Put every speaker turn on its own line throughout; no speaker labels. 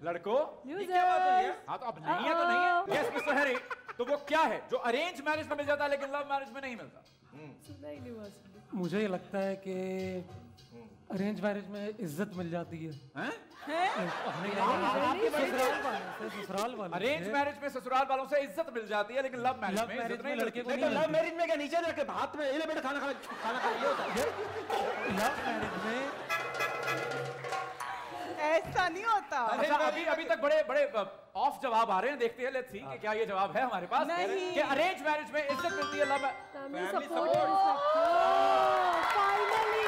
लड़कों
ये क्या बात हुई है?
हाँ तो अब नहीं है तो नहीं है। यस मिस्टर हैरी, तो वो क्या है जो अरेंज मैरिज में मिल जाता है लेकिन लव मैरिज में नहीं मिलता?
मुझे ये लगता है कि अरेंज मैरिज में इज्जत मिल जाती है। ससुराल वालों
अरेंज मैरिज में ससुराल वालों से इज्जत मिल जाती है लेकिन लव मैरिज में इज्जत नहीं
लड़के को
मिलती।
नहीं
लव मैरिज में क्या नीचे रख के हाथ में ले बेटा खाना खा ये होता है।
लव मैरिज में
ऐसा नहीं होता।
अच्छा अभी तक बड़े बड़े ऑफ जवाब आ रहे हैं, देखते हैं लेट्स सी कि क्या ये जवाब है हमारे पास
नहीं।
कि अरेंज मैरिज में इज्जत मिलती है लव
फैमिली सपोर्ट। फाइनली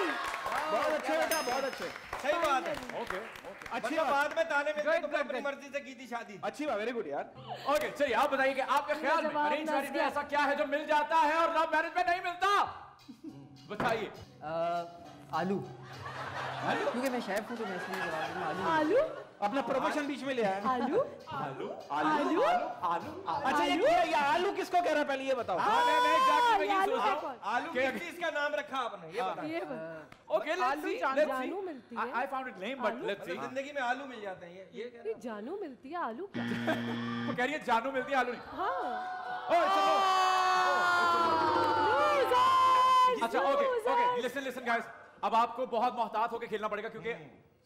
बहुत अच्छे बेटा बहुत अच्छे।
सही बात है।
ओके
अच्छी
मतलब
बात
बाद में ताने मिलते तो अपनी मर्जी से की थी शादी।
अच्छी बात वेरी गुड यार।
ओके चलिए आप बताइए कि आपके ख्याल में
जवाब
अरेंज मैरिज में
नज़र।
ऐसा क्या है जो मिल जाता है और लव मैरिज में नहीं मिलता? बताइए।
आलू क्योंकि मैं शेफ हूँ तो मैं इसलिए जवाब दूंगा आलू।
आलू
अपना प्रोफेशन बीच में ले आया।
आलू
आलू
आलू
अच्छा ये आलू किसको कह रहा है पहले ये बताओ।
मैं एग्जैक्टली वही सोच रहा हूँ।
आलू किस चीज का नाम रखा आपने ये बताओ।
ये
ओके
आलू जानू मिलती है।
I found it lame but let's see.
जिंदगी में आलू मिल जाते हैं ये कह रहा
ये जानू मिलती है आलू क्या?
वो कह रही है जानू मिलती है आलू नहीं।
हाँ
ओए चलो।
Losers!
अच्छा ओके
Losers!
लिसन गाइस, अब आपको बहुत मोहतात होकर खेलना पड़ेगा क्योंकि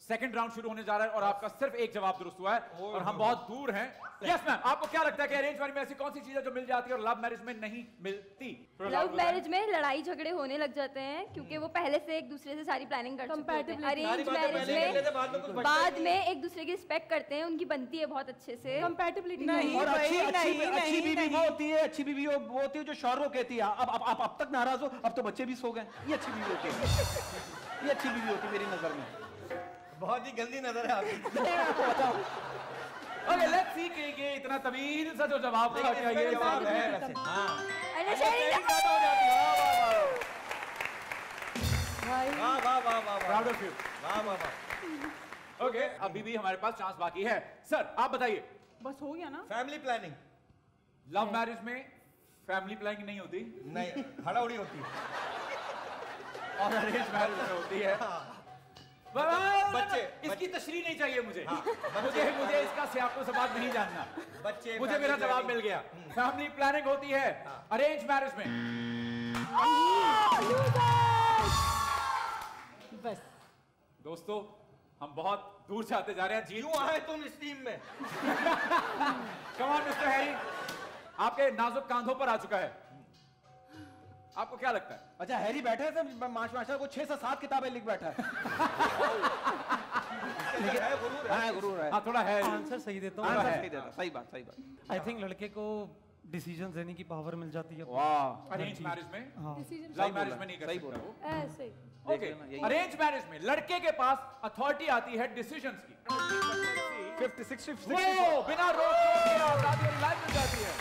सेकंड राउंड शुरू होने जा रहा है और आपका सिर्फ एक जवाब दुरुस्त हुआ है और हम बहुत दूर हैं। यस मैम, आपको क्या लगता है कि अरेंज मैरिज में ऐसी कौन सी चीज है जो मिल जाती है और लव मैरिज में नहीं मिलती?
लव मैरिज में लड़ाई झगड़े होने लग जाते हैं क्योंकि वो पहले से एक दूसरे से सारी प्लानिंग कर चुके होते हैं। अरेंज मैरिज में बाद में एक दूसरे की रिस्पेक्ट करते हैं, उनकी बनती है बहुत अच्छे से।
कंपैटिबिलिटी नहीं
और अच्छी
नहीं
बीवी वो होती है अच्छी बीवी वो होती है जो शौहर को कहती है अब तक नाराज हो अब तो बच्चे भी सो गए। ये अच्छी बीवी होती है। ये अच्छी बीवी होती है मेरी नजर में।
बहुत ही गंदी नजर है आपकी।
ओके लेट्स सी कि ये इतना तवील सा जो जवाब था क्या ये
जवाब है वैसे। हाँ
अरे सही
वाह वाह वाह वाह
प्राउड ऑफ यू।
वाह वाह वाह।
ओके अभी भी हमारे पास चांस बाकी है। सर आप बताइए,
बस हो गया ना।
फैमिली प्लानिंग
लव मैरिज में फैमिली प्लानिंग नहीं होती
नहीं हड़ाउड़ी होती है
और अरेंज मैरिज में होती है।
बच्चे
इसकी तशरीह नहीं चाहिए मुझे।
बच्चे
मुझे इसका सियाको सबाब नहीं जानना।
बच्चे
मुझे मेरा जवाब मिल गया। फैमिली प्लानिंग होती है अरेंज मैरिज में।
बस
दोस्तों हम बहुत दूर से आते जा रहे हैं। जीत
क्यों आए तुम इस टीम में?
कम ऑन मिस्टर हैरी, आपके नाजुक कांधों पर आ चुका है। आपको क्या लगता है?
अच्छा हैरी बैठा है सर मास्टर को 6 से 7 किताबें लिख बैठा है।
लेकिन है गुरूर है।
हाँ गुरूर है।
हाँ थोड़ा है।
आंसर सही देता हूँ।
आंसर सही देता सही बात।
आई थिंक लड़के को डिसीजन लेने की पावर मिल जाती है।
वाह
अरेंज मैरिज में,
हाँ
लव मैरिज में नहीं कर
सही
सकता
बोला।
वो।
ऐसे
ओके अरेंज मैरिज में लड़के के पास अथॉरिटी आती है डिसीजंस की।
56
वो बिना रोक टोक के आजादी और लाइफ मिल जाती है।